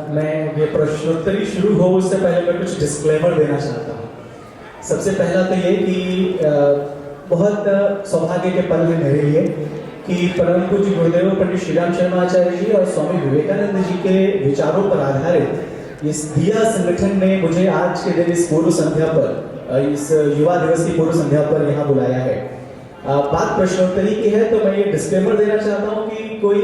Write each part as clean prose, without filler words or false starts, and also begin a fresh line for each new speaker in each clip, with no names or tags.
मैं ये प्रश्नोत्तरी शुरू हो उससे पहले मैं कुछ डिस्क्लेमर देना चाहता हूँ। सबसे पहला तो ये कि बहुत सौभाग्य के पल है मेरे लिए कि परम पूज्य गुरुदेव पंडित श्री राम शर्मा आचार्य जी और स्वामी विवेकानंद जी के विचारों पर आधारित इस दिया संगठन ने मुझे आज के दिन इस पूर्व संध्या पर, इस युवा दिवस की पूर्व संध्या पर यहाँ बुलाया है। बात प्रश्नोत्तरी की है तो मैं ये डिस्क्लेमर देना चाहता हूँ कि कोई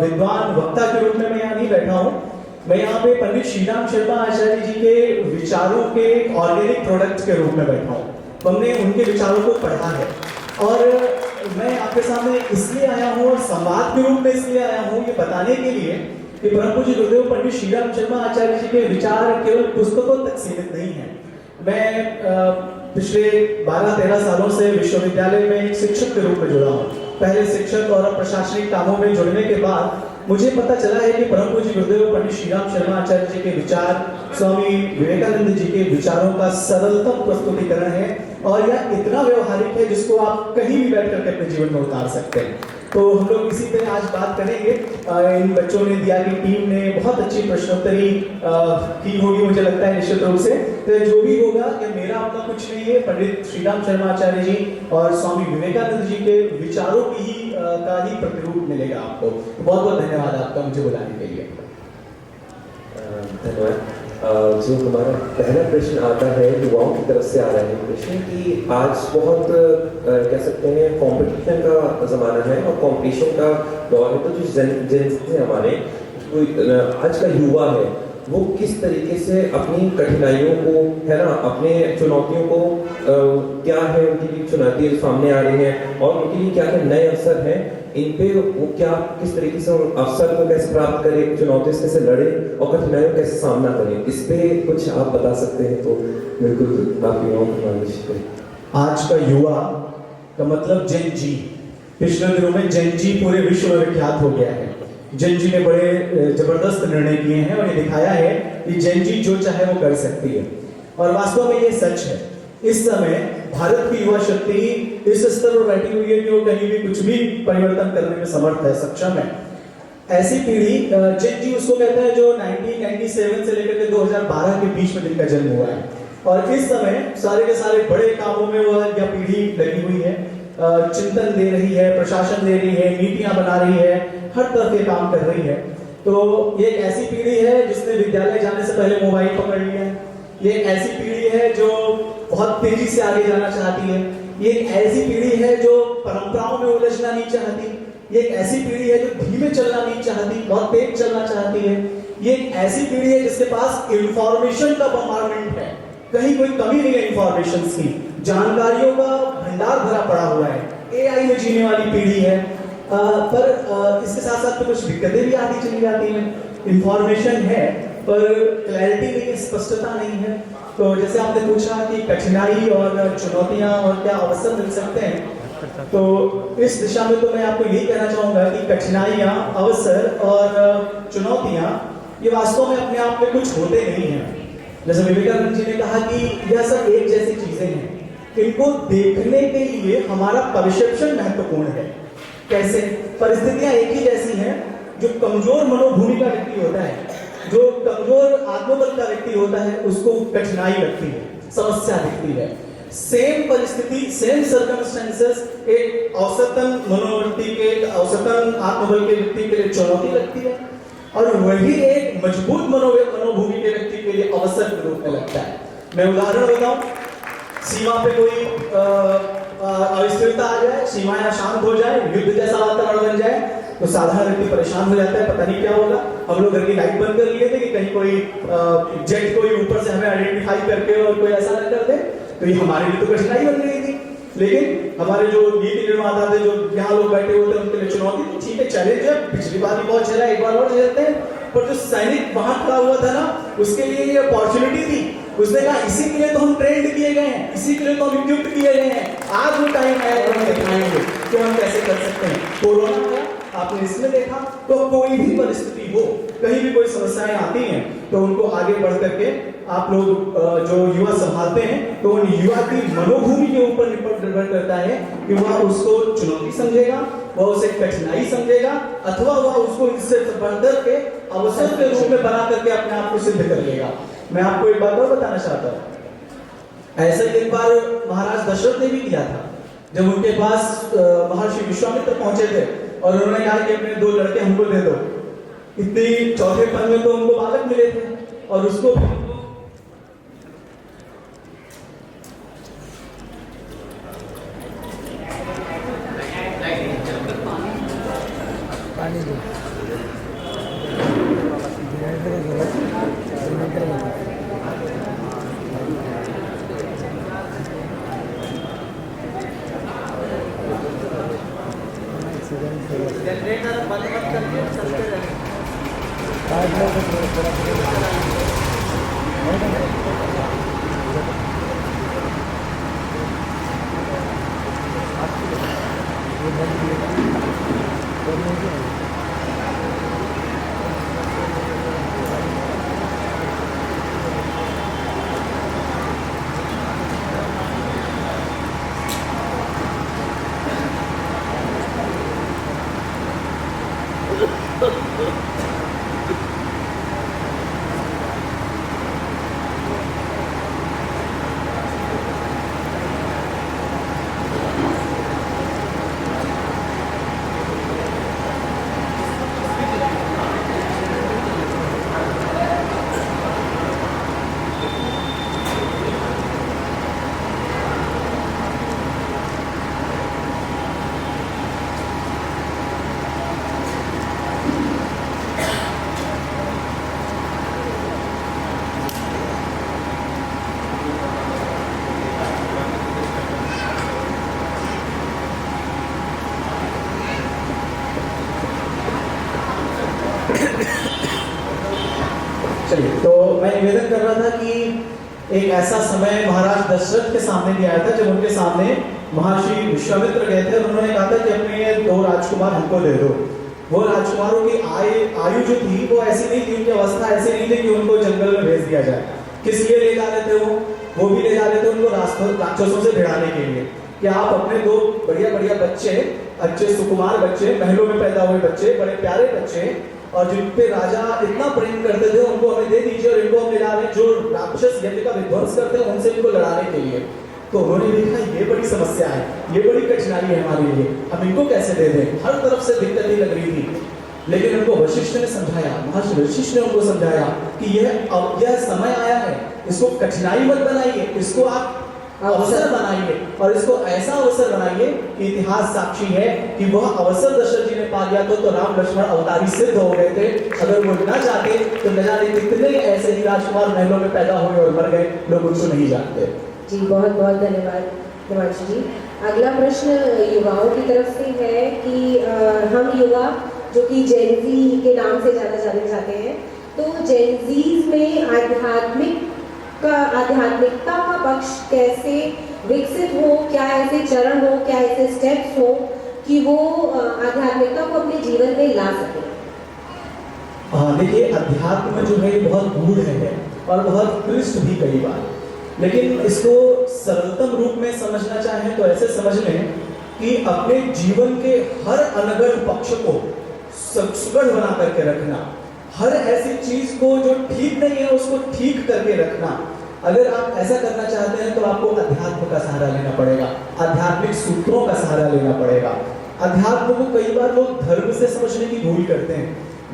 विद्वान वक्ता के रूप में मैं यहाँ नहीं बैठा हूँ। मैं यहाँ पे पंडित श्री राम शर्मा आचार्य जी के विचारों के ऑर्गेनिक प्रोडक्ट के रूप में बैठा हूँ। हमने उनके विचारों को पढ़ा है और मैं आपके सामने इसलिए आया हूँ और संवाद के रूप में इसलिए आया हूँ ये बताने के लिए कि परम पूज्य गुरुदेव पंडित श्री राम शर्मा आचार्य जी के विचार केवल पुस्तकों तक सीमित नहीं है। मैं पिछले 12-13 सालों से विश्वविद्यालय में एक शिक्षक के रूप में जुड़ा हूँ। पहले शिक्षक और प्रशासनिक कामों में जुड़ने के बाद मुझे पता चला है कि परम पूज्य गुरुदेव पंडित श्री राम शर्मा आचार्य जी के विचार स्वामी विवेकानंद जी के विचारों का सरलतम प्रस्तुतिकरण है और यह इतना व्यवहारिक है जिसको आप कहीं भी बैठ करके अपने जीवन में उतार सकते हैं। तो हम लोग इसी पे आज बात करेंगे। इन बच्चों ने, दिया की टीम ने बहुत अच्छी प्रश्नोत्तरी की होगी मुझे लगता है निश्चित रूप से। तो जो भी होगा कि मेरा अपना कुछ नहीं है, पंडित श्री राम शर्मा आचार्य जी और स्वामी विवेकानंद जी के विचारों की ही का ही प्रतिरूप मिलेगा आपको। तो बहुत बहुत धन्यवाद आपका मुझे बुलाने के लिए।
धन्यवाद। जो हमारा पहला प्रश्न आता है युवाओं की तरफ से आ रहा है प्रश्न कि आज बहुत कह सकते हैं कंपटीशन का ज़माना है और कंपटीशन का दौर है। तो जो जेन से हमारे आज का युवा है वो किस तरीके से अपनी कठिनाइयों को, है ना, अपने चुनौतियों को क्या है उनके लिए चुनौतियाँ सामने आ रही हैं और उनके लिए क्या क्या नए अवसर हैं, इन पे वो क्या किस तरीके से अवसर को कैसे प्राप्त करें, चुनौतियों से कैसे लड़े और कठिनाइयों का कैसे सामना करें, इस पे कुछ आप बता सकते हैं तो बिल्कुल आप युवाओं को मार्गदर्शन करें।
आज का युवा का मतलब जेन जी। पिछले दिनों में जेन जी पूरे विश्व में विख्यात हो गया है। जेन जी ने बड़े जबरदस्त निर्णय किए हैं और ये दिखाया है कि जेन जी जो चाहे वो कर सकती है और वास्तव में ये सच है। इस समय भारत की युवा शक्ति इस स्तर पर बैठी हुई है कि वो कहीं भी कुछ भी परिवर्तन करने में समर्थ है, सक्षम है। ऐसी पीढ़ी जेन जी उसको कहते हैं जो 1997 से लेकर के 2012 के बीच में जिनका जन्म हुआ है और इस समय सारे के सारे बड़े कामों में वो यह पीढ़ी लगी हुई है, चिंतन दे रही है, प्रशासन दे रही है, नीतियां बना रही है, हर तरह के काम कर रही है। तो ये एक ऐसी पीढ़ी है जिसने विद्यालय जाने से पहले मोबाइल पकड़ लिया है। ये एक ऐसी पीढ़ी है जो बहुत तेजी से आगे जाना चाहती है। ये एक ऐसी पीढ़ी है जो परंपराओं में उलझना नहीं चाहती। ये एक ऐसी पीढ़ी है जो धीमे चलना नहीं चाहती, बहुत तेज चलना चाहती है। ये एक ऐसी पीढ़ी है जिसके पास इंफॉर्मेशन का बम्बारमेंट है, कहीं कोई कमी नहीं है इंफॉर्मेशन की, जानकारियों का भंडार भरा पड़ा हुआ है। एआई में जीने वाली पीढ़ी है। पर इसके साथ साथ तो कुछ दिक्कतें भी आती चली जाती हैं। इंफॉर्मेशन है पर क्लैरिटी नहीं है, स्पष्टता नहीं है। तो जैसे आपने पूछा कि कठिनाई और चुनौतियां और क्या अवसर मिल सकते हैं, तो इस दिशा में तो मैं आपको यही कहना चाहूंगा कि कठिनाइयां, अवसर और चुनौतियां ये वास्तव में अपने आप में कुछ होते नहीं हैं। जैसे विवेकानंद जी ने कहा कि यह सब एक जैसी चीजें हैं, इनको देखने के लिए हमारा परसेप्शन महत्वपूर्ण है। कैसे? परिस्थितियां एक ही जैसी हैं। जो कमजोर मनोभूमि का व्यक्ति होता है, जो कमजोर आत्मबल का व्यक्ति होता है, उसको कठिनाई लगती है, समस्या दिखती है। सेम परिस्थिति, सेम सर्कमस्टेंसेस एक औसतन मनोवृत्ति के, औसतन आत्मबल के व्यक्ति के लिए चुनौती लगती है और वही एक मजबूत मनोभूमि के व्यक्ति के लिए अवसर के रूप में लगता है। मैं उदाहरण बताऊं, सीमा पे कोई अस्थिरता आ जाए, सीमाएं शांत हो जाए, युद्ध जैसा वातावरण बन जाए तो साधारण व्यक्ति परेशान हो जाता है, पता नहीं क्या होगा। हम लोग घर की लाइट बंद कर लिए थे कि कहीं कोई जेट कोई ऊपर से हमें आइडेंटिफाई करके और कोई ऐसा न कर दे। तो ये हमारे लिए तो कठिनाई बन गई थी, लेकिन हमारे जो नीति निर्माता थे, जो यहाँ लोग बैठे हुए थे, उनके लिए चुनौती थी। ठीक है, चैलेंज है, पिछली बार भी बहुत झेला, एक बार और झेलते हैं। पर जो सैनिक वहां खड़ा हुआ था ना, उसके लिए ये अपॉर्चुनिटी थी। उसने कहा इसी के लिए तो हम ट्रेंड किए गए हैं, इसी के लिए तो हम इक्विप्ड किए गए हैं। आज वो टाइम है और हम दिखाएंगे कि हम कैसे कर सकते हैं। कोरोना आया, आपने इसमें देखा, तो कोई भी परिस्थिति हो, कहीं भी कोई समस्याएं आती हैं, तो उनको आगे बढ़ करके आप लोग जो युवा संभालते हैं, तो उन युवा की मनोभूमि के ऊपर निर्भर करता है कि वह उसको चुनौती समझेगा, वह उसे कठिनाई समझेगा, अथवा वह उसको इससे बढ़कर के अवसर के रूप में बना करके अपने आप को सिद्ध कर लेगा। मैं आपको एक बात और बताना चाहता हूँ, ऐसा ही एक बार महाराज दशरथ ने भी किया था। जब उनके पास महर्षि विश्वामित्र पहुंचे थे और उन्होंने कहा कि अपने 2 लड़के हमको दे दो, इतनी चौथे पन में तो उनको बालक मिले थे और उसको
पानी दो। जनरेटर बंद मत करके चलते रहे।
चलिए, तो मैं निवेदन कर रहा था कि एक ऐसा समय महाराज दशरथ के सामने भी आया था जब उनके सामने महर्षि विश्वामित्र गए थे और उन्होंने कहा था कि अपने 2 राजकुमार हमको दे दो। वो राजकुमारों की आयु जो थी वो ऐसी नहीं थी, उनकी अवस्था ऐसी नहीं थी कि उनको जंगल में भेज दिया जाए। किस लिए ले जा रहे थे वो भी ले जा रहे थे उनको राक्षसों से भिड़ाने के लिए, कि आप अपने 2 बढ़िया बढ़िया बच्चे, अच्छे सुकुमार बच्चे, महलों में पैदा हुए बच्चे, बड़े प्यारे बच्चे, और जिन पे राजा इतना प्रेम करते थे, उनको हमें दे दीजिए और इनको हम ले जा रहे हैं जो राक्षस यज्ञ का विध्वंस करते हैं उनसे इनको लड़ाने के लिए। तो उन्होंने देखा ये बड़ी समस्या है, ये बड़ी कठिनाई है हमारे लिए, हम इनको कैसे दे दें। हर तरफ से दिक्कतें लग रही थी, लेकिन उनको वशिष्ठ ने समझाया, महर्षि वशिष्ठ ने उनको समझाया कि यह समय आया है, इसको कठिनाई मत बनाइए, इसको आप अवसर बनाइए और इसको ऐसा अवसर बनाइए कि इतिहास साक्षी है कि वह अवसर दशरथ जी ने पा लिया तो राम लक्ष्मण अवतारी सिद्ध हो गए थे। अगर वो न चाहते तो न जाने कितने ऐसे ही राजकुमार महलों में पैदा हुए और मर गए, लोग उनको नहीं जानते।
जी बहुत बहुत धन्यवाद हिमांशु जी। अगला प्रश्न युवाओं की तरफ से है कि हम युवा जो कि जेन ज़ी के नाम से जाने जाते हैं, तो जेन ज़ीज़ में आध्यात्मिकता का पक्ष कैसे विकसित हो, क्या ऐसे चरण हो, क्या ऐसे स्टेप्स हो कि वो आध्यात्मिकता को अपने जीवन में ला सके?
देखिए, अध्यात्म जो है बहुत गूढ़ है और बहुत क्लिष्ट भी कई बार, लेकिन इसको सरलतम रूप में समझना चाहें तो ऐसे समझ लें कि अपने जीवन के हर अनगढ़ पक्ष को सुगढ़ बना करके रखना, हर ऐसी चीज को जो ठीक नहीं है उसको ठीक करके रखना। अगर आप ऐसा करना चाहते हैं तो आपको अध्यात्म का सहारा लेना पड़ेगा, आध्यात्मिक सूत्रों का सहारा लेना पड़ेगा। अध्यात्म को कई बार लोग धर्म से समझने की भूल करते हैं।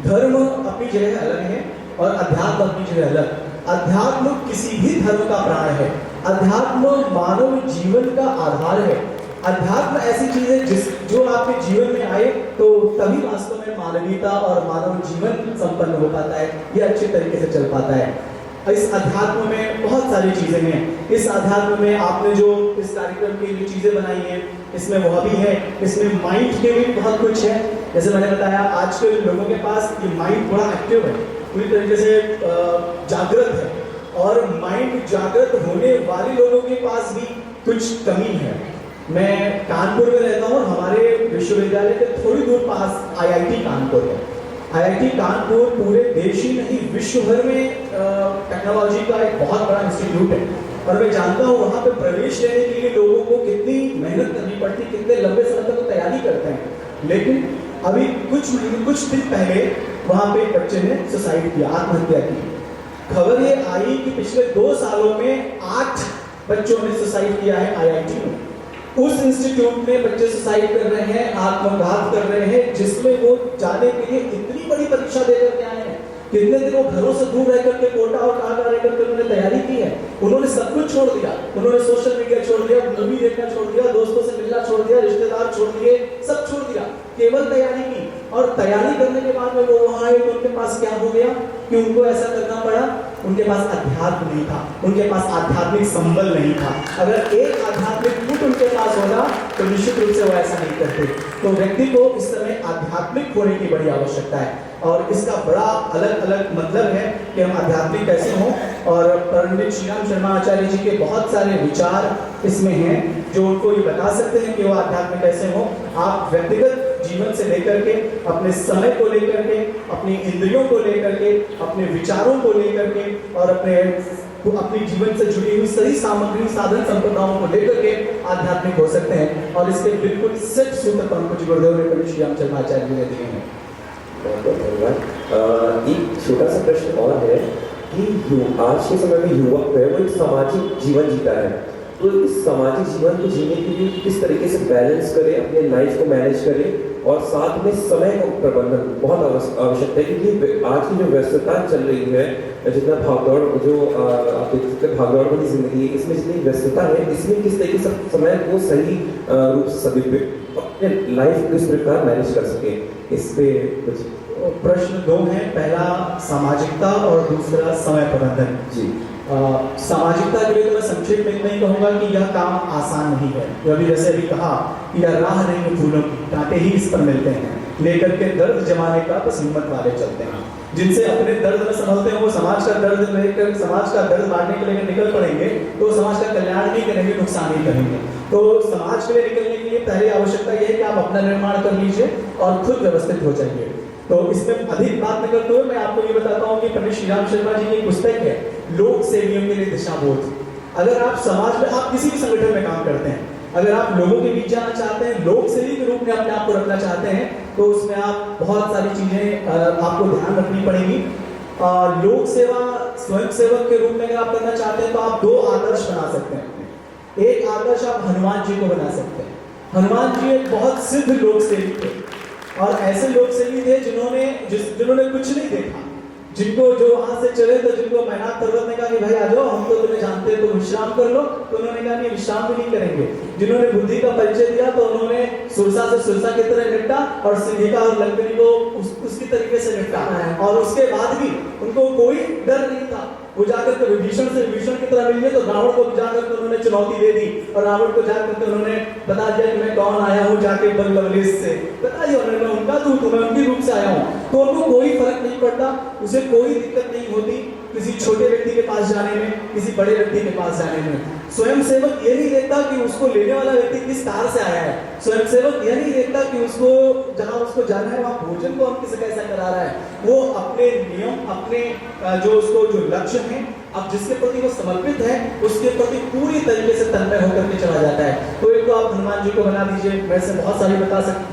धर्म अपनी जगह अलग है और अध्यात्म अपनी जगह अलग। अध्यात्म किसी भी धर्म का प्राण है, अध्यात्म मानव जीवन का आधार है। अध्यात्म ऐसी चीज है जो आपके जीवन में आए तो तभी वास्तव में मानवीयता और मानव जीवन संपन्न हो पाता है, ये अच्छे तरीके से चल पाता है। इस अध्यात्म में बहुत सारी चीजें हैं। इस अध्यात्म में आपने जो इस कार्यक्रम की जो चीजें बनाई हैं, इसमें वह भी है, इसमें माइंड के भी बहुत कुछ है। जैसे मैंने बताया, आजकल लोगों के पास ये माइंड बड़ा एक्टिव है, पूरी तरीके से जागृत है, और माइंड जागृत होने वाले लोगों के पास भी कुछ कमी है। मैं कानपुर में रहता हूँ, हमारे विश्वविद्यालय के थोड़ी दूर पास IIT कानपुर है। IIT कानपुर पूरे देश ही नहीं विश्व भर में टेक्नोलॉजी का एक बहुत बड़ा इंस्टीट्यूट है, और मैं जानता हूँ वहाँ पे प्रवेश लेने के लिए लोगों को कितनी मेहनत करनी पड़ती, कितने लंबे समय तक तैयारी करते हैं। लेकिन अभी कुछ दिन पहले वहां पे एक बच्चे ने सुसाइड किया, आत्महत्या की। खबर ये आई कि पिछले 2 सालों में 8 बच्चों ने सुसाइड किया है IIT में। उस इंस्टीट्यूट में बच्चे सुसाइड कर रहे हैं, आत्मघात कर रहे हैं, जिसमें वो जाने के लिए इतनी बड़ी परीक्षा देकर के आए हैं। कितने दिन वो घरों से दूर रह करके कोटा और कहां रह करके उन्होंने तैयारी की है। उन्होंने सब कुछ छोड़ दिया, उन्होंने सोशल मीडिया छोड़ दिया, मूवी देखना छोड़ दिया, दोस्तों से मिलना छोड़ दिया, रिश्तेदार छोड़ दिए, सब छोड़ दिया, केवल तैयारी की। और तैयारी करने के बाद में वो वहां आए तो उनके पास क्या हो गया कि उनको ऐसा करना पड़ा, उनके पास अध्यात्म नहीं था, उनके पास आध्यात्मिक संबल नहीं था। अगर एक आध्यात्मिक गुण उनके पास होगा तो निश्चित रूप से वो ऐसा नहीं करते। तो व्यक्ति को इस समय आध्यात्मिक होने की बड़ी आवश्यकता है, और इसका बड़ा अलग अलग मतलब है कि हम आध्यात्मिक कैसे हों। और पंडित श्रीराम शर्मा आचार्य जी के बहुत सारे विचार इसमें हैं जो उनको ये बता सकते हैं कि वो आध्यात्मिक कैसे हों। आप व्यक्तिगत जीवन से लेकर के, अपने समय को लेकर के, अपनी इंद्रियों को लेकर के, अपने विचारों को लेकर के, और अपनी जीवन से जुड़ी हुई सही सामग्री, साधन संपदाओं को लेकर के आध्यात्मिक हो सकते हैं। और इसके बिल्कुल सच सूत्र पंकज गुरुदेव ने पंडित श्रीराम शर्मा आचार्य जी ने दिए हैं।
बहुत बहुत धन्यवाद। एक छोटा सा प्रश्न और है कि आज के समय में युवक है वो एक सामाजिक जीवन जीता है, तो इस सामाजिक जीवन को जीने के लिए किस तरीके से बैलेंस करे, अपने लाइफ को मैनेज करे, और साथ में समय का प्रबंधन बहुत आवश्यक है। क्योंकि आज की जो व्यस्तता चल रही है, जितना भागदौड़, जो आप देख सकते हैं भागदौड़ वाली जिंदगी, इसमें जितनी व्यस्तता है, इसमें किस तरीके से समय को सही रूप से सभी अपने लाइफ किस प्रकार मैनेज कर सके, इस पे कुछ
प्रश्न 2 हैं। पहला सामाजिकता और दूसरा समय प्रबंधन।
जी।
सामाजिकता के लिए तो मैं संक्षेप में नहीं कहूंगा कि यह काम आसान नहीं है। जो अभी जैसे अभी कहा कि यह राह नहीं फूलों की, कांटे ही इस पर मिलते हैं, लेकर के दर्द जमाने का बस हिम्मत वाले चलते हैं। जिनसे अपने दर्द में संभलते हैं वो समाज का दर्द लेकर, समाज का दर्द बांटने के लिए निकल पड़ेंगे तो समाज का कल्याण नहीं करेंगे, नुकसान ही करेंगे। तो समाज के लिए निकलने के लिए पहली आवश्यकता यह है कि आप अपना निर्माण कर लीजिए और खुद व्यवस्थित हो जाइए। तो इसमें अधिक बात न करते हुए मैं आपको ये बताता हूँ कि पंडित श्रीराम शर्मा जी की एक पुस्तक है, लोक सेवियों के लिए दिशाबोध। अगर आप समाज में, आप किसी भी संगठन में काम करते हैं, अगर आप लोगों के बीच जाना चाहते हैं, लोक सेवी के रूप में अपने आप को रखना चाहते हैं, तो उसमें आप बहुत सारी चीजें आपको ध्यान रखनी पड़ेगी। लोक सेवा स्वयं सेवक के रूप में अगर आप करना चाहते हैं तो आप 2 आदर्श बना सकते हैं। एक आदर्श आप हनुमान जी को बना सकते हैं। हनुमान जी एक बहुत सिद्ध लोक सेवी थे, और ऐसे लोग सेवी थे जिन्होंने कुछ नहीं देखा, जिनको जो वहां से चले तो जिनको मैनाक पर्वत ने कहा कि भाई आ जाओ, हम तो तुम्हें जानते हैं, तो विश्राम कर लो, तो उन्होंने कहा नहीं, विश्राम भी नहीं करेंगे। जिन्होंने बुद्धि का परिचय दिया तो उन्होंने सुरसा से सुरसा की तरह निपटा, और सिंहिका और लंकनी को उसकी तरीके से निपटा, और उसके बाद भी उनको कोई डर नहीं था। वो जाकर के विभीषण की तरह मिले तो रावण को जाकर के उन्होंने चुनौती दे दी, और रावण को जाकर के उन्होंने बता दिया कि मैं कौन आया हूँ, जाके बंगलदेश से बताइए, उन्होंने उनका दूत हूं, मैं उनके रूप से आया हूँ। तो उनको कोई फर्क नहीं पड़ता, उसे कोई दिक्कत नहीं होती किसी छोटे व्यक्ति के पास जाने में, किसी बड़े व्यक्ति के पास जाने में। स्वयं सेवक ये नहीं देखता कि उसको लेने वाला व्यक्ति किस कार से आया है। स्वयं सेवक यह नहीं देखता कि उसको जहां उसको जाना है वहां भोजन को हम किसे कैसा करा रहा है। वो अपने नियम, अपने जो उसको जो लक्ष्य है, अब जिसके प्रति वो समर्पित है, उसके प्रति पूरी तरीके से तन्मय होकर के चला जाता है। तो एक तो आप हनुमान जी को बना दीजिए, मैं से बहुत सारी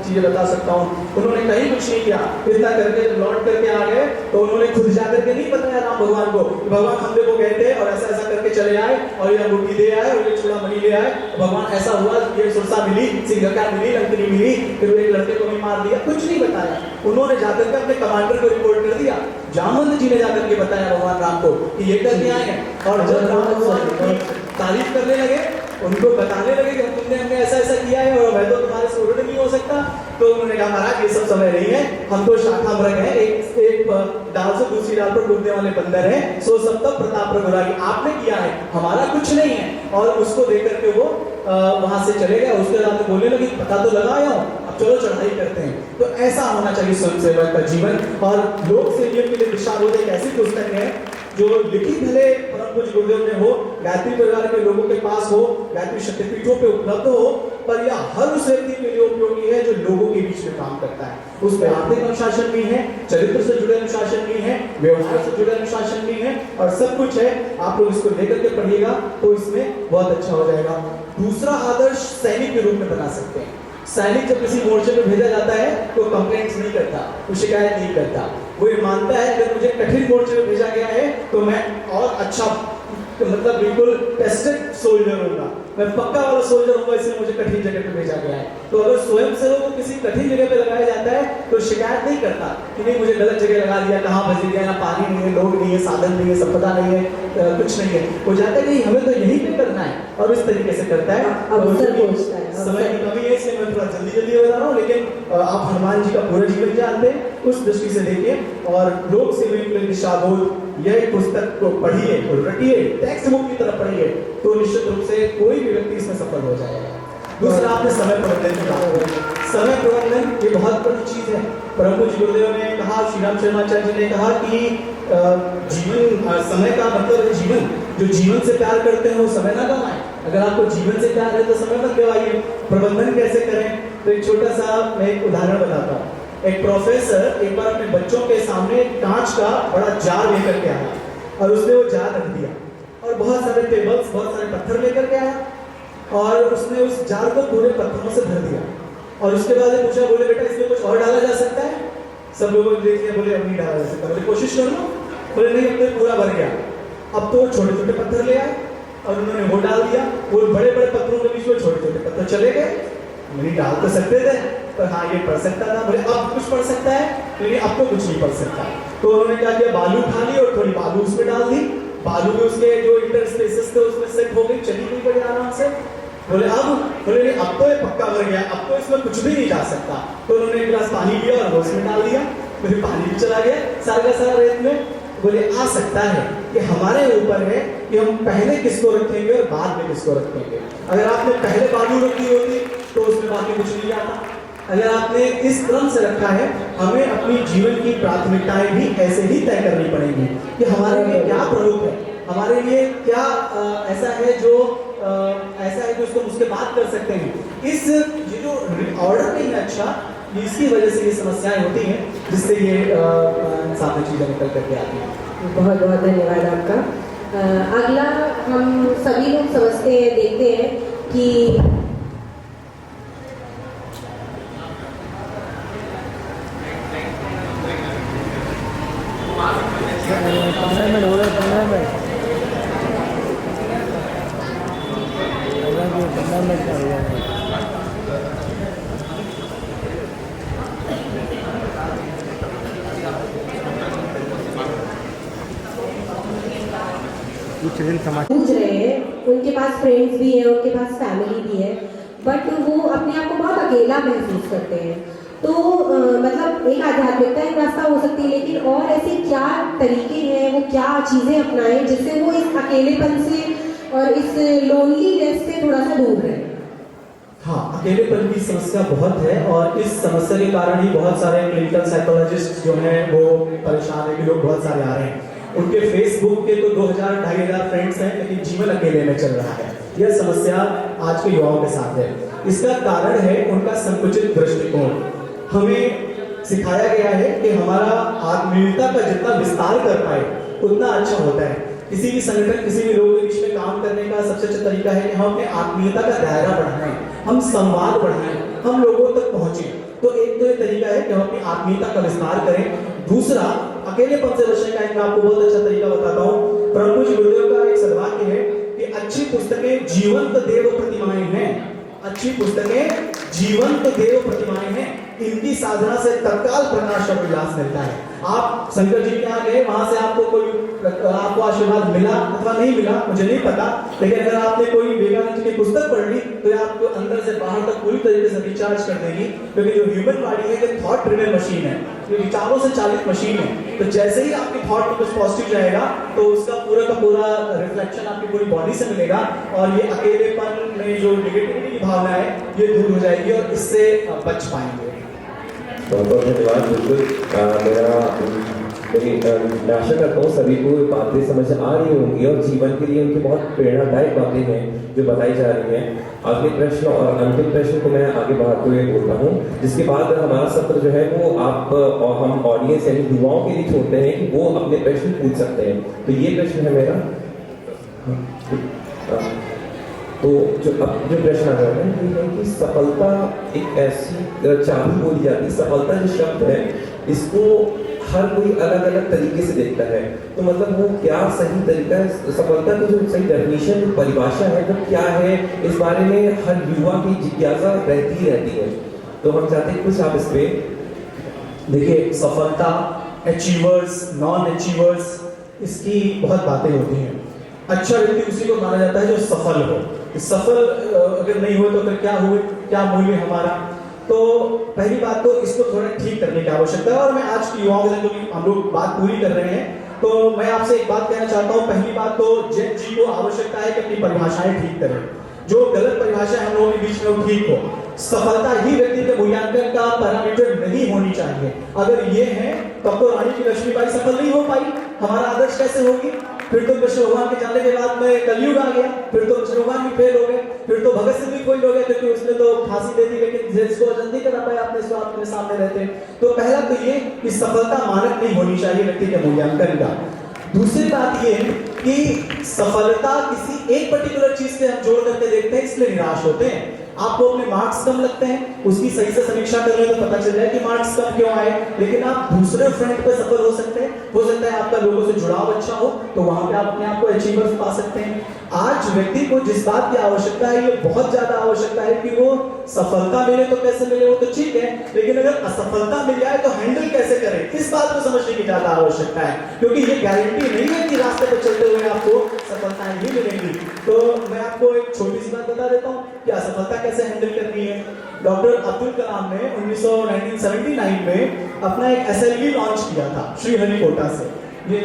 चीजें बता सकता हूँ। उन्होंने कहीं कुछ नहीं किया, इतना करके लौट करके आ गए तो उन्होंने खुद जाकर के नहीं बताया राम भगवान को, भगवान हम देखो गए थे और ऐसा ऐसा करके चले आए, और ये अंगूठी दे आए, और ये चूड़ामणि ले आए, भगवान ऐसा हुआ, ये सुरसा मिली, सिंघका मिली, लंकनी मिली, फिर एक लड़के को भी मार दिया, कुछ नहीं बताया। उन्होंने जाकर के अपने कमांडर को रिपोर्ट कर दिया। जामवंत जी ने जाकर के बताया भगवान राम को कि ये करके आए हैं, और जब राम भगवान की तारीफ करने लगे, उनको बताने लगे कि हमने ऐसा ऐसा किया है और मैं तो तुम्हारे से उल्ट नहीं हो सकता, तो उन्होंने कहा महाराज ये सब समय नहीं है, हम तो शाखा मृग हैं, एक डाल से दूसरी डाल पर कूदने वाले बंदर हैं, सो सब तब प्रताप प्रभुरागी, आपने किया है, हमारा कुछ नहीं है। और उसको देकर के वो वहां से चले गए। उसके बाद बोलने लगे पता तो लगा आया हूँ, अब चलो चढ़ाई करते हैं। तो ऐसा होना चाहिए स्वयं सेवक का जीवन। और लोक सेवियों के लिए दिशाबोध एक ऐसी पुस्तक है जो लिखी भले परम पूज्य गुरुदेव ने हो, गायत्री परिवार के लोगों के पास हो, गायत्री शक्तिपीठों पे उपलब्ध हो, पर यह हर उस व्यक्ति के लिए उपयोगी है जो लोगों के बीच में काम करता है। उसमें आर्थिक अनुशासन भी है, चरित्र से जुड़े अनुशासन भी है, व्यवहार से जुड़े अनुशासन भी है, और सब कुछ है। आप लोग इसको लेकर के पढ़िएगा तो इसमें बहुत अच्छा हो जाएगा। दूसरा आदर्श सैनिक के रूप में बना सकते हैं। सैनिक जब किसी मोर्चे पे भेजा जाता है तो कंप्लेंट्स नहीं करता, वो शिकायत नहीं करता, वो ये मानता है अगर मुझे कठिन मोर्चे पे भेजा गया है तो मैं और अच्छा मतलब बिल्कुल टेस्टेड सोल्जर होगा, मैं पक्का वाला सोल्जर होगा, इसलिए मुझे कठिन जगह पे भेजा गया है। तो अगर स्वयं से वो किसी कठिन जगह पे लगाया जाता है तो शिकायत नहीं करता कि नहीं मुझे गलत जगह लगा दिया, कहाँ भेज दिया, यहाँ पानी नहीं है, लोग नहीं है, साधन नहीं है, संपदा नहीं है, कुछ नहीं है। वो जाता है नहीं हमें तो यहीं पे करना है और इस तरीके से करता है। समय की कमी है इसलिए मैं थोड़ा जल्दी जल्दी बता रहा हूँ, लेकिन आप हनुमान जी का पूरा जीवन जानते हैं, उस दृष्टि से देखिए और लोक सेवा के लिए दिशाबोध यह पुस्तक को पढ़िए और रटिए, टेक्स्ट बुक की तरह पढ़िए, तो निश्चित रूप से कोई भी व्यक्ति इसमें सफल हो जाएगा। दूसरा आपने समय प्रबंधन की बात, समय प्रबंधन ये बहुत बड़ी चीज है। परम पूज्य गुरुदेव ने कहा, श्री राम शर्माचार्य जी ने कहा कि जीवन समय का मतलब है जीवन, जो जीवन से प्यार करते हैं वो समय ना गवाएं। अगर आपको जीवन से प्यार है तो समय मत गवाइए। प्रबंधन कैसे करें, तो एक छोटा सा मैं एक उदाहरण बताता हूँ। एक प्रोफेसर एक बार अपने बच्चों के सामने कांच का बड़ा जार लेकर के आया और उसने वो जार रख दिया और बहुत सारे टेबल्स, बहुत सारे पत्थर लेकर के आया और उसने उस जार को पूरे पत्थरों से भर दिया और उसके बाद पूछा, बोले बेटा इसमें कुछ और डाला जा सकता है? सब लोगों ने देख लिया, बोले अब नहीं डाला जा सकता। बोले कोशिश कर लो, बोले नहीं अब तो पूरा भर गया। अब तो छोटे छोटे पत्थर ले आए और उन्होंने वो डाल दिया, वो बड़े बड़े पत्थरों के बीच में छोटे छोटे पत्थर चले गए। नहीं डाल तो सकते थे पर हाँ ये पढ़ सकता था। बोले अब कुछ पढ़ सकता है? नहीं अब तो कुछ नहीं पढ़ सकता। तो उन्होंने क्या किया, बालू उठा ली और थोड़ी बालू उसमें डाल दी, बालू में उसके जो इंटरस्पेसेस थे उसमें सेट हो गई, चली गई बड़ी आराम से। बोले नहीं अब तो ये पक्का भर गया, अब तो इसमें कुछ भी नहीं जा सकता। तो उन्होंने एक गिलास पानी लिया और वो उसमें डाल दिया, फिर पानी भी चला गया सारा का सारा रेत में। बोले आ सकता है कि हमारे ऊपर है कि हम पहले किसको रखेंगे और बाद में किसको रखेंगे। अगर आपने पहले बालू रखी होती तो उसमें बाकी कुछ नहीं आता। अगर आपने इस क्रम से रखा है, हमें अपनी जीवन की प्राथमिकताएं भी ऐसे ही तय करनी पड़ेंगी कि हमारे लिए क्या प्रमुख है, हमारे लिए क्या ऐसा है जो उसको उसके बात कर सकते हैं। इस ये जो ऑर्डर नहीं है अच्छा, इसकी वजह से ये समस्याएं होती हैं, जिससे ये सारी चीजें निकल करके आती हैं।
बहुत बहुत धन्यवाद आपका। अगला हम सभी लोग समझते हैं, देखते हैं कि पूछ रहे हैं, उनके पास फ्रेंड्स भी हैं, उनके पास फैमिली भी है, बट वो अपने आप को बहुत अकेला महसूस करते हैं। तो मतलब एक आध्यात्मिकता एक रास्ता हो सकती है, लेकिन और ऐसे क्या तरीके हैं, वो क्या चीज़ें अपनाएं जिससे वो इस अकेलेपन से और इस लोनलीनेस से थोड़ा सा दूर रहे।
हाँ, अकेलेपन की समस्या बहुत है और इस समस्या के कारण ही बहुत सारे क्लिनिकल साइकोलॉजिस्ट जो हैं वो परेशान है कि लोग बहुत सारे आ रहे हैं। उनके फेसबुक के तो 2000-2500 फ्रेंड्स हैं, लेकिन जीवन अकेले में चल रहा है। यह समस्या आज के युवाओं के साथ है। इसका कारण है उनका संकुचित दृष्टिकोण। हमें सिखाया गया है कि हमारा आत्मीयता का जितना विस्तार कर पाए उतना अच्छा होता है। किसी भी संगठन, किसी भी लोगों के बीच में काम करने का सबसे अच्छा तरीका है कि हम अपने आत्मीयता का दायरा बढ़ाएं, हम संवाद बढ़ाएं, हम लोगों तक पहुंचे। तो एक तो ये तरीका है कि हम अपनी आत्मीयता का विस्तार करें। दूसरा, अकेलेपन से बचने का एक मैं आपको बहुत अच्छा तरीका बताता हूँ। परम पूज्य गुरुदेव का एक सद्वाक्य है कि अच्छी पुस्तकें जीवंत देव प्रतिमाएं हैं। अच्छी पुस्तकें जीवंत देव प्रतिमाएं हैं, इनकी साधना से तत्काल प्रकाश और विलास मिलता है। आप शंकर जी के यहाँ गए, वहां से आपको आशीर्वाद मिला अथवा नहीं मिला मुझे नहीं पता, लेकिन अगर आपने कोई विवेकानंद जी की पुस्तक पढ़ ली तो ये आपको अंदर से बाहर तक पूरी तरीके से रिचार्ज कर देगी। क्योंकि जो ह्यूमन बॉडी है ये थॉट ड्रिवन मशीन है, ये विचारों से चालित मशीन है। तो जैसे ही आपके थॉट में कुछ पॉजिटिव जाएगा तो उसका पूरा का पूरा रिफ्लेक्शन आपकी पूरी बॉडी से मिलेगा और ये अकेलेपन में जो नेगेटिविटी की भावना है ये दूर हो जाएगी और इससे बच पाएंगे।
बहुत बहुत धन्यवाद। बिल्कुल मैं आशा करता हूँ सभी को बातें समझ आ रही होंगी और जीवन के लिए उनकी बहुत प्रेरणादायक बातें हैं जो बताई जा रही हैं। अगले प्रश्न और अंतिम प्रश्न को मैं आगे बढ़ाते हुए बोलता हूँ, जिसके बाद हमारा सत्र जो है वो आप और हम ऑडियंस यानी युवाओं के लिए छोड़ते हैं कि वो अपने प्रश्न पूछ सकते हैं। तो ये प्रश्न है मेरा, तो जो प्रश्न आ रहा है ये है कि सफलता एक ऐसी चाबी बोली जाती है। सफलता जो शब्द है इसको हर कोई अलग अलग तरीके से देखता है, तो मतलब वो क्या सही तरीका है, सफलता की जो सही डेफिनेशन जो परिभाषा है वो क्या है, इस बारे में हर युवा की जिज्ञासा रहती है। तो हम चाहते हैं कुछ आप इस पे
देखिए, सफलता, अचीवर्स, नॉन अचीवर्स, इसकी बहुत बातें होती हैं। अच्छा व्यक्ति उसी को माना जाता है जो सफल हो। सफल अगर नहीं हुए तो फिर क्या हुए, क्या मूल्य हमारा। तो पहली बात तो इसको थोड़ा ठीक करने की आवश्यकता है। और मैं आज की युवाओं के लिए हम लोग बात पूरी कर रहे हैं, तो मैं आपसे एक बात कहना चाहता हूँ। पहली बात तो जेन जी को आवश्यकता है कि अपनी परिभाषाएं ठीक करें। जो गलत परिभाषा है हम लोगों के बीच में वो ठीक हो। सफलता ही व्यक्ति के मूल्यांकन का पैरामीटर नहीं होनी चाहिए। अगर ये है तब तो रानी की लक्ष्मीबाई सफल नहीं हो पाई, हमारा आदर्श कैसे होगी। फिर तो कृष्ण भगवान के जाने के बाद में कलयुग आ गया, फिर तो कृष्ण भगवान भी फेल हो गए, फिर तो भगत सिंह भी फेल हो गए, क्योंकि उसने तो फांसी दे दी, लेकिन जिसको जल्दी करा पाया अपने स्वार्थ के सामने रहते। तो पहला तो ये कि सफलता मानक नहीं होनी चाहिए व्यक्ति के मूल्यांकन का। दूसरी बात ये कि सफलता किसी एक पर्टिकुलर चीज से हम जोड़ करके देखते हैं, इसलिए निराश होते हैं। आपको अपने मार्क्स कम लगते हैं, उसकी सही से समीक्षा कर ले तो पता चल जाए कि मार्क्स कम क्यों आए, लेकिन आप दूसरे फ्रंट पे सफल हो सकते हैं। हो सकता है आपका लोगों से जुड़ाव अच्छा हो, तो वहां पे आप अपने आप को अचीवर्स पा सकते हैं। आज व्यक्ति को जिस बात की आवश्यकता है, ये बहुत ज्यादा आवश्यकता है कि वो सफलता मिले तो कैसे मिले वो तो ठीक है, लेकिन अगर असफलता मिल जाए तो हैंडल कैसे करें, इस बात को समझने की ज्यादा आवश्यकता है। क्योंकि ये गारंटी नहीं है कि रास्ते पर चलते हुए आपको सफलताएं ही मिलेंगी। तो मैं आपको एक छोटी सी बात बता देता हूँ कि असफलता कैसे हैंडल करनी है। डॉक्टर अब्दुल कलाम ने 1979 में अपना एक SLV लॉन्च किया था श्रीहरिकोटा से। ये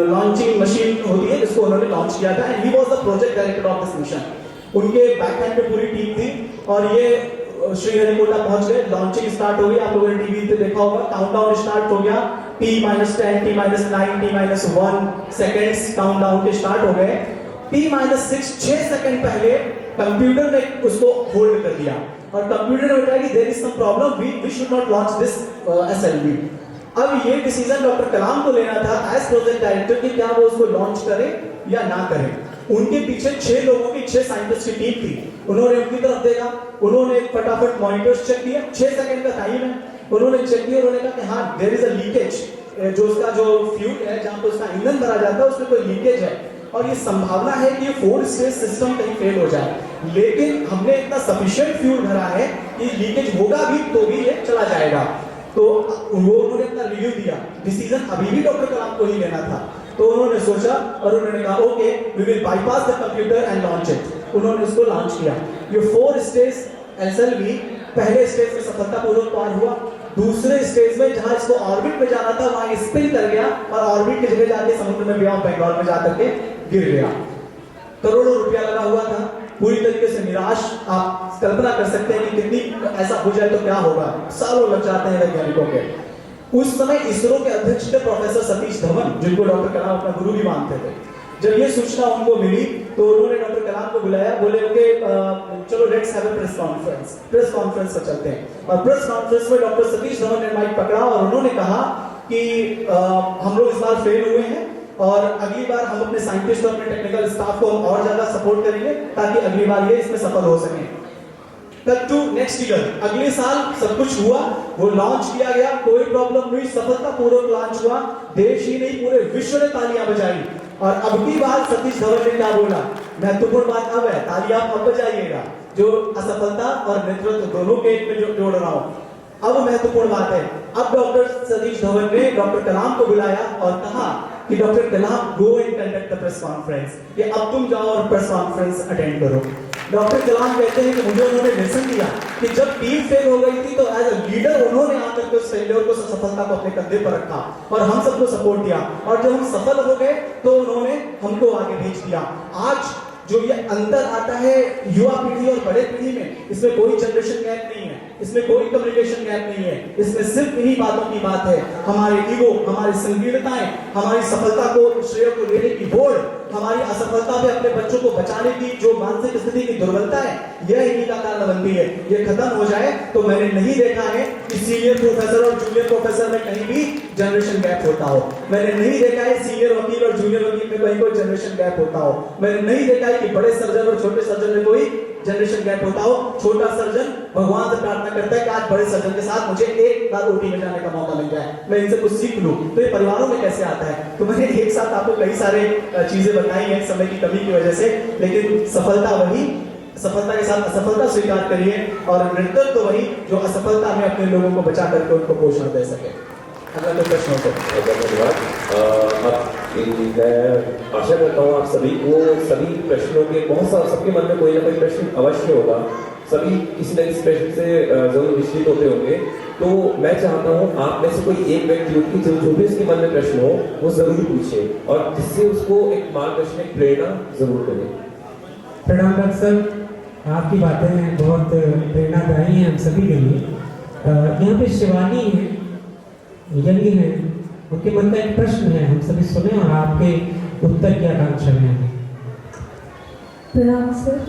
लॉन्चिंग मशीन होती है जिसको उन्होंने लॉन्च किया था, and he was the project director of this mission. उनके बैकएंड पे पूरी टीम थी और ये श्रीहरिकोटा पहुंच गए। लॉन्चिंग स्टार्ट हो गई, आप लोगों ने टीवी पे देखा होगा, काउंटडाउन स्टार्ट हो गया। T-10, T-9, T-1 seconds countdown के स्टार्ट हो गए। T-6 6 सेकंड पहले कंप्यूटर ने उसको होल्ड कर दिया और कंप्यूटर ने बताया कि there is some problem, we should not launch this SLV। अब ये डिसीजन डॉक्टर कलाम को लेना था एज प्रोजेक्ट डायरेक्टर कि क्या वो उसको लॉन्च करें या ना करें। उनके पीछे 6 लोगों की 6 साइंटिस्ट की टीम थी। उन्होंने उनकी तरफ देखा, उन्होंने फटाफट मॉनिटर्स चेक किया, 6 सेकंड का टाइम है, उन्होंने चेक किया, उन्होंने कहा कि हाँ देयर इज अ लीकेज, जो उसका जो फ्यूल है जहां पे उसका ईंधन भरा जाता है उसमें कोई लीकेज है और ये संभावना है कि ये 4 स्टेज सिस्टम कहीं फेल हो जाए, लेकिन हमने इतना सफिशिएंट फ्यूल भरा है कि लीकेज होगा भी तो भी ये चला जाएगा। तो उन्होंने अपना रिव्यू दिया, डिसीजन अभी भी डॉक्टर कलाम को ही लेना था। तो उन्होंने सोचा और उन्होंने कहा okay we will bypass the computer and launch it. उन्होंने उसको लॉन्च किया। ये 4 स्टेज SLV पहले स्टेज में सफलतापूर्वक पार हुआ। दूसरे स्टेज में जहां इसको ऑर्बिट में जाना था वहां स्पिन कर गया और ऑर्बिट की जगह जाके समुद्र में बे ऑफ बंगाल में जाकर के गिर गया। करोड़ों रुपया लगा हुआ था, पूरी तरीके से निराश। आप कल्पना कर सकते हैं कि कितनी ऐसा हो जाए तो क्या होगा, सालों लग जाते हैं वैज्ञानिकों के। उस समय इसरो के अध्यक्ष थे प्रोफेसर सतीश धवन, जिनको डॉक्टर कलाम अपना गुरु भी मानते थे। जब ये सूचना उनको मिली तो उन्होंने डॉक्टर कलाम को बुलाया, बोले ओके चलो let's have a press conference. Press conference पर चलते हैं और प्रेस कॉन्फ्रेंस में डॉक्टर सतीश धवन ने माइक पकड़ा और उन्होंने कहा कि हम लोग इस बार फेल हुए हैं और अगली बार हम अपने साइंटिस्ट और अपने टेक्निकल स्टाफ को और ज्यादा सपोर्ट करेंगे ताकि अगली बार ये इसमें सफल हो सके। कट टू नेक्स्ट ईयर, अगले साल सब कुछ हुआ, वो लॉन्च किया गया, कोई प्रॉब्लम नहीं, सफलतापूर्वक लॉन्च हुआ। देश ही नहीं पूरे विश्व ने तालियां बजाई। और अब की बार सतीश धवन ने क्या बोला, महत्वपूर्ण बात अब है, तालियां अब बजाइएगा। जो असफलता और नेतृत्व दोनों के एक में जोड़ रहा हूं, अब महत्वपूर्ण बात है। अब डॉक्टर सतीश धवन ने डॉक्टर कलाम को बुलाया और कहा कि doctor Kalam go and conduct the press conference, कि अब तुम जाओ और प्रेस कॉन्फ्रेंस अटेंड करो। डॉक्टर कलाम कहते हैं कि मुझे उन्होंने लेसन दिया कि जब टीम फेल हो गई थी तो एज अ लीडर उन्होंने आकर के उस फेलियर को, सफलता को अपने कंधे पर रखा और हम सबको सपोर्ट दिया, और जब हम सफल हो गए तो उन्होंने हमको आगे भेज दिया। आज जो ये अंतर आता है युवा पीढ़ी और बड़े पीढ़ी में, इसमें कोई जनरेशन गैप नहीं है, इसमें कोई कम्युनिकेशन गैप नहीं है, इसमें सिर्फ इन्हीं बातों की बात है। हमारे ईगो, हमारी संकीर्णताएं, हमारी सफलता को श्रेय को लेने की होड़, हमारी असफलता में अपने बच्चों को बचाने की जो मानसिक स्थिति की दुर्बलता है, यह इन्हीं का कारण बनती है। ये खत्म हो जाए तो मैंने नहीं देखा है कि सीनियर प्रोफेसर और जूनियर प्रोफेसर में कहीं भी जनरेशन गैप होता हो। मैंने नहीं देखा है सीनियर वकील और जूनियर वकील में में कहीं कोई जनरेशन गैप होता हो। मैंने नहीं देखा है कि बड़े सर्जन और छोटे सर्जन में कोई जनरेशन गैप होता हो। छोटा सर्जन भगवान से प्रार्थना करता है कि आज बड़े सर्जन के साथ मुझे एक बार ओटी में जाने का मौका मिल जाए, मैं इनसे कुछ सीख लूं। तो ये परिवारों में कैसे आता है? तो मैंने एक साथ आपको कई सारे चीजें बताई हैं समय की कमी की वजह से, लेकिन सफलता के साथ असफलता स्वीकार करिए और नेतृत्व तो वही जो असफलता में अपने लोगों को बचा करके उनको पोषण दे सके। अगला कोई प्रश्न हो तो
धन्यवाद। मैं आशा करता हूँ आप सभी को सभी प्रश्नों के सबके मन में कोई ना कोई प्रश्न अवश्य होगा। सभी किसी न किसी प्रश्न से जरूर विचलित होते होंगे। तो मैं चाहता हूँ आप में से कोई एक व्यक्ति की जो भी उसके मन में प्रश्न हो वो जरूर पूछे और जिससे उसको एक मार्गदर्शन, एक प्रेरणा जरूर करें।
प्रणाम डॉक्टर साहब, आपकी बातें बहुत प्रेरणादायी हैं हम सभी के लिए। यहाँ पे शिवानी है, यंगी है, उनके मन का एक प्रश्न है, हम सभी सुने और आपके उत्तर की आकांक्षा में हैं।
प्रणाम सर।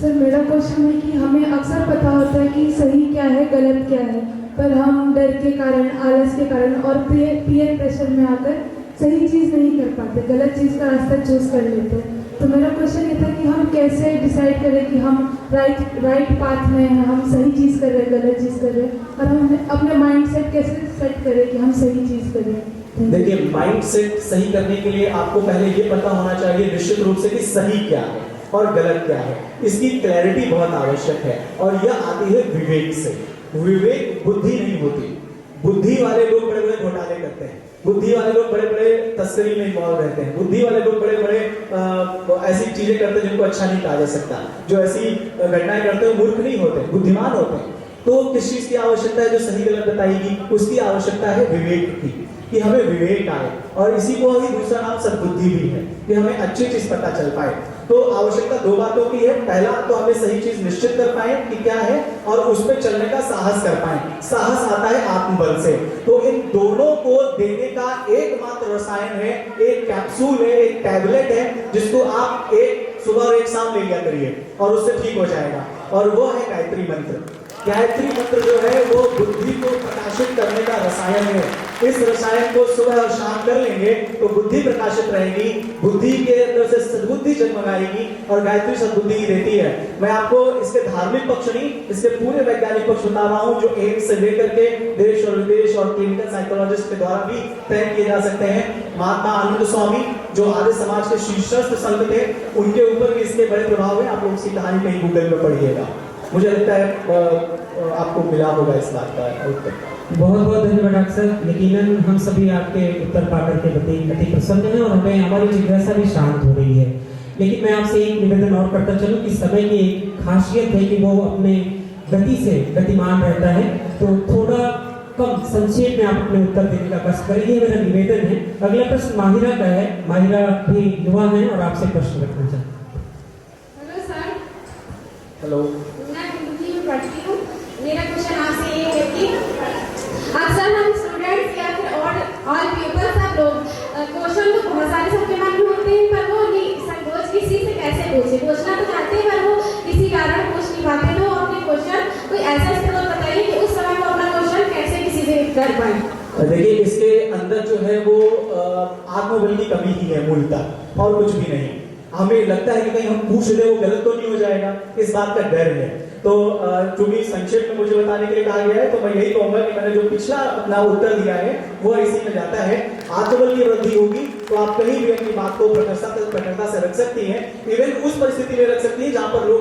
सर मेरा क्वेश्चन है कि हमें अक्सर पता होता है कि सही क्या है गलत क्या है, पर हम डर के कारण, आलस के कारण और पीयर प्रेशर में आकर सही चीज़ नहीं कर पाते, गलत चीज़ का रास्ता चूज कर लेते हैं। तो मेरा क्वेश्चन ये था कि हम कैसे डिसाइड करें कि हम राइट पाथ में हैं, हम सही चीज़ कर रहे हैं, गलत चीज़ कर रहे हैं, और हम अपने माइंड सेट कैसे सेट करें कि हम सही चीज़ करें।
देखिए, माइंड सेट सही करने के लिए आपको पहले ये पता होना चाहिए निश्चित रूप से कि सही क्या है और गलत क्या है। इसकी क्लैरिटी बहुत आवश्यक है और यह आती है विवेक से। विवेक बुद्धि नहीं होती। बुद्धि वाले लोग बड़े बड़े घोटाले करते हैं, बुद्धि वाले लोग बड़े बड़े तस्करी में इन्वॉल्व रहते हैं, बुद्धि वाले लोग बड़े बड़े ऐसी चीजें करते हैं जिनको अच्छा नहीं कहा जा सकता। जो ऐसी घटनाएं करते हैं मूर्ख नहीं होते, बुद्धिमान होते हैं। तो किस चीज की आवश्यकता है जो सही गलत बताएगी? उसकी आवश्यकता है विवेक की, कि हमें विवेक आए, और इसी को ही दूसरा नाम सद्बुद्धि भी है, कि हमें अच्छी चीज पता चल पाए। तो आवश्यकता दो बातों की है। पहला तो हमें सही चीज निश्चित कर पाए कि क्या है और उस पर चलने का साहस कर पाए। साहस आता है आत्मबल से। तो इन दोनों को देने का एकमात्र रसायन है, एक कैप्सूल है, एक टैबलेट है, जिसको आप एक सुबह और एक शाम ले लिया करिए और उससे ठीक हो जाएगा, और वो है गायत्री मंत्र। गायत्री मंत्र जो है वो बुद्धि को प्रकाशित करने का रसायन है। इस रसायन को सुबह और शाम कर लेंगे तो बुद्धि प्रकाशित रहेगी, बुद्धि के अंदर से सद्बुद्धि जगमगाएगी, और गायत्री सद्बुद्धि ही देती है। मैं आपको इसके धार्मिक पक्ष नहीं, इसके पूरे वैज्ञानिक पक्ष बता रहा हूँ, जो एम्स से लेकर के देश और विदेश और क्लिनिकल साइकोलॉजिस्ट के द्वारा भी तय किए जा सकते हैं। महात्मा आनंद स्वामी जो आर्य समाज के शीर्षस्थ संत थे, उनके ऊपर भी इसके बड़े प्रभाव है। आप लोग इसकी कहानी कहीं गूगल में पढ़िएगा। मुझे लगता है आपको मिला होगा इस बात का उत्तर।
बहुत बहुत धन्यवाद डॉक्टर साहब। यकीनन हम सभी आपके उत्तर पाकर के अति प्रसन्न हैं और हमें हमारी जिज्ञासा भी शांत हो रही है। लेकिन मैं आपसे एक निवेदन और करता चलूं कि समय की एक खासियत है कि वो अपने गति से गतिमान रहता है, तो थोड़ा कम संक्षेप में आप अपने उत्तर देने का कष्ट करें, ये मेरा निवेदन है। अगला प्रश्न माहिरा का है। माहिरा भी युवा है और आपसे प्रश्न रखना चाहते हैं।
Hello sir.
हेलो,
मैं हिंदी में पढ़ती हूँ। मेरा क्वेश्चन आपसे ये है कि अक्सर हम स्टूडेंट्स या फिर और पीपल्स सब लोग क्वेश्चन तो बहुत सारे सबके मन में होते हैं, पर वो नहीं संकोच किसी से कैसे पूछना तो चाहते हैं, पर वो किसी कारण पूछ नहीं पाते। तो अपने क्वेश्चन कोई ऐसा स्रोत बताइए कि उस समय वो अपना क्वेश्चन कैसे किसी से कर पाए।
देखिए, इसके अंदर जो है वो आत्मबल की कमी ही है मूलतः, और कुछ भी नहीं। हमें लगता है कि कहीं हम पूछ रहे वो गलत तो नहीं हो जाएगा, इस बात का डर है। तो चूंकि संक्षेप में मुझे बताने के लिए कहा गया है, तो मैं यही कहूंगा कि मैंने जो पिछला अपना उत्तर दिया है वो इसी में जाता है। आत्मबल की वृद्धि होगी तो आप कहीं भी अपनी बात को प्रखरता से रख सकती हैं। इवन उस परिस्थिति में रख सकती हैं जहां पर लोग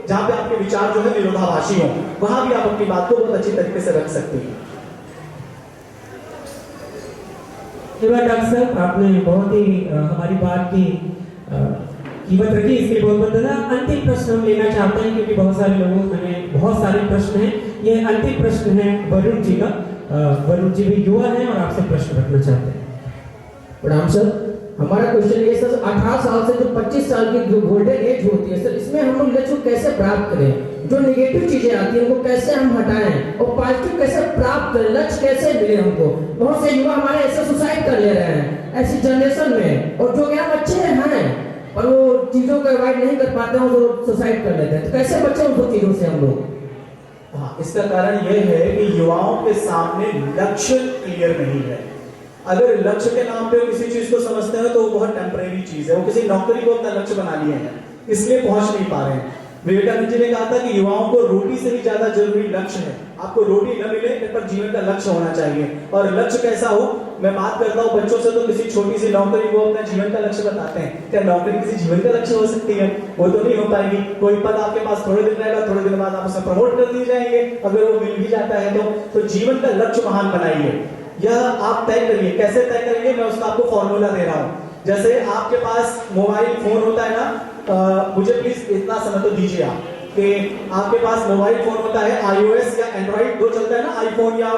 जहां पे आपके विचार जो है विरोधाभासी हों, वहां भी आप अपनी बात को बहुत अच्छी तरीके से रख सकती हैं।
डॉक्टर साहब, आपने बहुत ही हमारी बात की कीमत रखी, इसके लिए बहुत बहुत धन्यवाद। अंतिम प्रश्न हम लेना चाहते हैं क्योंकि बहुत सारे लोगों में बहुत सारे प्रश्न हैं। ये अंतिम प्रश्न है वरुण जी का। वरुण जी भी युवा हैं और आपसे प्रश्न रखना चाहते हैं।
प्रणाम सर। हमारा क्वेश्चन ये सर, 18 साल से जो 25 साल की जो गोल्डन एज होती है सर, इसमें हम लोग लक्ष्य को कैसे प्राप्त करें? जो नेगेटिव चीजें आती हैं उनको कैसे हम हटाएं और पॉजिटिव कैसे प्राप्त करें? लक्ष्य कैसे मिले हमको? बहुत से युवा हमारे ऐसे सुसाइड कर ले रहे हैं ऐसी जनरेशन में, और जो कि हम अच्छे हैं और वो चीजों को अवॉइड नहीं कर पाते हैं, वो सुसाइड कर लेते हैं। तो कैसे बचे उन चीजों से हम लोग?
हाँ, इसका कारण यह है कि युवाओं के सामने लक्ष्य क्लियर नहीं है। अगर लक्ष्य के नाम पे किसी चीज को समझते हैं तो वो बहुत टेम्परेरी चीज है, वो किसी नौकरी को अपना लक्ष्य बना लिए हैं, इसलिए पहुंच नहीं पा रहे हैं। विवेकानंद जी ने कहा था कि युवाओं को रोटी से भी ज्यादा जरूरी लक्ष्य है। आपको रोटी न मिले पर जीवन का लक्ष्य होना चाहिए। और लक्ष्य कैसा हो, मैं बात करता हूँ बच्चों से, तो किसी छोटी सी नौकरी को अपना जीवन का लक्ष्य बताते हैं। क्या नौकरी किसी जीवन का लक्ष्य हो सकती है? वो तो नहीं हो पाएगी। कोई पद आपके पास थोड़े दिन रहेगा, थोड़े दिन बाद आप उसे प्रमोट कर दिए जाएंगे, अगर वो मिल भी जाता है तो जीवन का लक्ष्य महान बनाइए। यह आप तय करिए। कैसे तय करेंगे, मैं उसका आपको फॉर्मूला दे रहा हूँ। जैसे आपके पास मोबाइल फोन होता है ना, मुझे प्लीज इतना समय तो दीजिए आप कि आपके पास मोबाइल फोन होता है, iOS या एंड्रॉइड दो चलता है ना, आईफोन या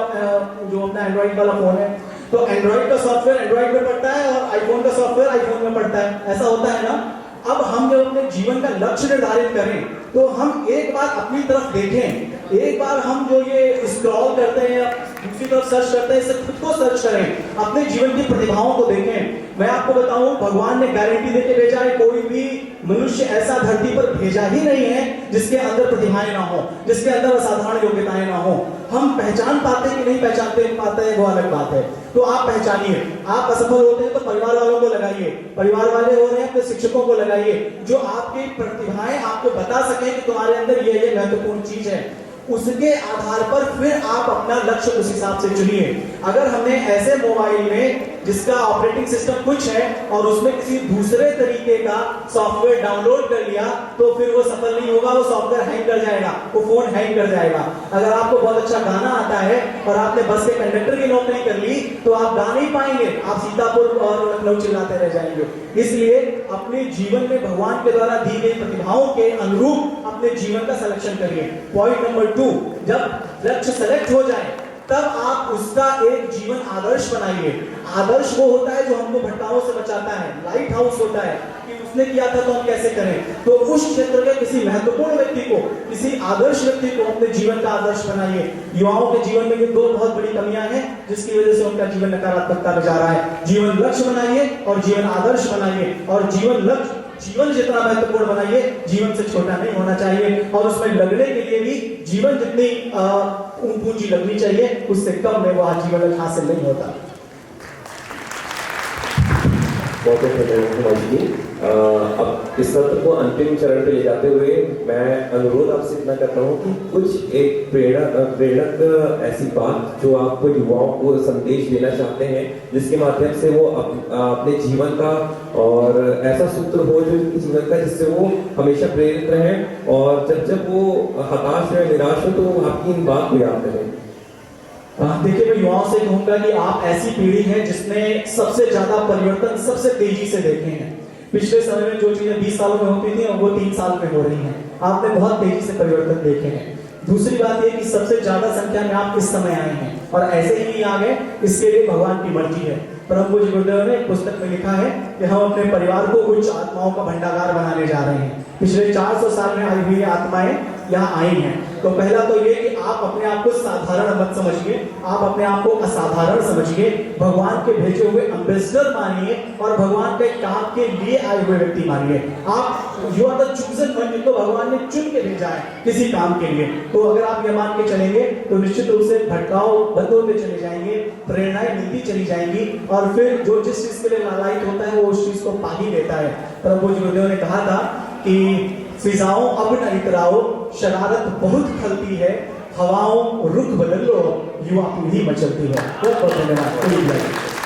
जो अपना एंड्रॉइड वाला फोन है, तो एंड्रॉइड का सॉफ्टवेयर एंड्रॉइड में पड़ता है और आईफोन का सॉफ्टवेयर आईफोन में पड़ता है, ऐसा होता है ना। अब हम जब अपने जीवन का लक्ष्य निर्धारित करें तो हम एक बार अपनी तरफ देखें, एक बार हम जो ये स्क्रॉल करते हैं या दूसरी तरफ सर्च करते हैं, इससे खुद को सर्च करें, अपने जीवन की प्रतिभाओं को देखें। मैं आपको बताऊं, भगवान ने गारंटी देके भेजा है, कोई भी मनुष्य ऐसा धरती पर भेजा ही नहीं है जिसके अंदर प्रतिभाएं ना हो, जिसके अंदर असाधारण योग्यताएं ना हो। हम पहचान पाते कि नहीं पहचानते पाते हैं वो अलग बात है। तो आप पहचानिए। आप असफल होते हैं तो परिवार वालों को लगाइए, परिवार वाले हो रहे हैं अपने शिक्षकों को लगाइए, जो आपकी प्रतिभाएं आपको बता सके कि तुम्हारे अंदर ये महत्वपूर्ण चीज है। उसके आधार पर फिर आप अपना लक्ष्य उस हिसाब से चुनिए। अगर हमने ऐसे मोबाइल में जिसका ऑपरेटिंग सिस्टम कुछ है और उसमें किसी दूसरे तरीके का सॉफ्टवेयर डाउनलोड कर लिया तो फिर वो सफल नहीं होगा, वो सॉफ्टवेयर हैंग कर जाएगा, वो फोन हैंग कर जाएगा। अगर आपको बहुत अच्छा गाना आता है और आपने बस के कंडक्टर की नौकरी कर ली तो आप गा नहीं पाएंगे, आप सीतापुर और लखनऊ चिल्लाते रह जाएंगे। इसलिए अपने जीवन में भगवान के द्वारा दी गई प्रतिभाओं के अनुरूप अपने जीवन का सिलेक्शन करिए। पॉइंट नंबर 2, जब लक्ष्य सेलेक्ट हो जाए तब आप उसका एक जीवन आदर्श बनाइए। आदर्श वो होता है जो हमको भटकाओं से बचाता है, लाइट हाउस होता है कि उसने किया था तो हम कैसे करें। तो उस क्षेत्र के किसी महत्वपूर्ण व्यक्ति को, किसी आदर्श व्यक्ति को अपने जीवन का आदर्श बनाइए। युवाओं के जीवन में ये दो बहुत बड़ी कमियां हैं जिसकी वजह से उनका जीवन नकारात्मकता में जा रहा है। जीवन लक्ष्य बनाइए और जीवन आदर्श बनाइए, और जीवन जितना महत्वपूर्ण बनाइए, जीवन से छोटा नहीं होना चाहिए, और उसमें लगने के लिए भी जीवन जितनी पूंजी लगनी चाहिए उससे कम में वो आजीवन हासिल नहीं होता।
बहुत धन्यवाद। अब इस सत्र को अंतिम चरण पे ले जाते हुए मैं अनुरोध आपसे इतना करता हूँ कि कुछ एक प्रेरक ऐसी बात जो आप युवाओं को संदेश देना चाहते हैं, जिसके माध्यम से वो अपने जीवन का और ऐसा सूत्र हो जो उनके जीवन का जिससे वो हमेशा प्रेरित रहें, और जब वो हताश हो निराश हो तो आपकी इन बात को याद करें।
देखिए, मैं युवाओं से कहूंगा कि आप ऐसी पीढ़ी है जिसने सबसे ज्यादा परिवर्तन सबसे तेजी से देखे हैं। पिछले समय में जो चीजें 20 सालों में होती थी और वो 3 साल में हो रही हैं। आपने बहुत तेजी से परिवर्तन देखे हैं। दूसरी बात ये कि सबसे ज्यादा संख्या में आप इस समय आए हैं और ऐसे ही नहीं आ गए, इसके लिए भगवान की मर्जी है। परम पूज्य गुरुदेव ने एक पुस्तक में लिखा है कि हम अपने परिवार को उच्च आत्माओं का भंडागार बनाने जा रहे हैं। पिछले 400 साल में आई हुई आत्माएं यहाँ आई हैं। तो पहला तो ये कि आप अपने आप को साधारण मत समझिए, आप अपने आप को असाधारण समझिए, भगवान के भेजे हुए एम्बेसडर मानिए और भगवान के काम के लिए आए हुए व्यक्ति मानिए। आप you are the chosen one, जिनको भगवान ने चुन के भेजा है किसी काम के लिए। तो अगर आप ये मान के चलेंगे तो निश्चित रूप से भटकाव बंद होते चले जाएंगे, प्रेरणाएं मिलती चली जाएंगी, और फिर जो जिस चीज के लिए लालायित होता है वो उस चीज को पा ही लेता है। परम पूज्य गुरुदेव ने कहा था कि फिजाओं अब न इतराओ, शरारत बहुत खलती है, हवाओं रुख बदल लो, युवा पीढ़ी मचलती है। बहुत बहुत धन्यवाद।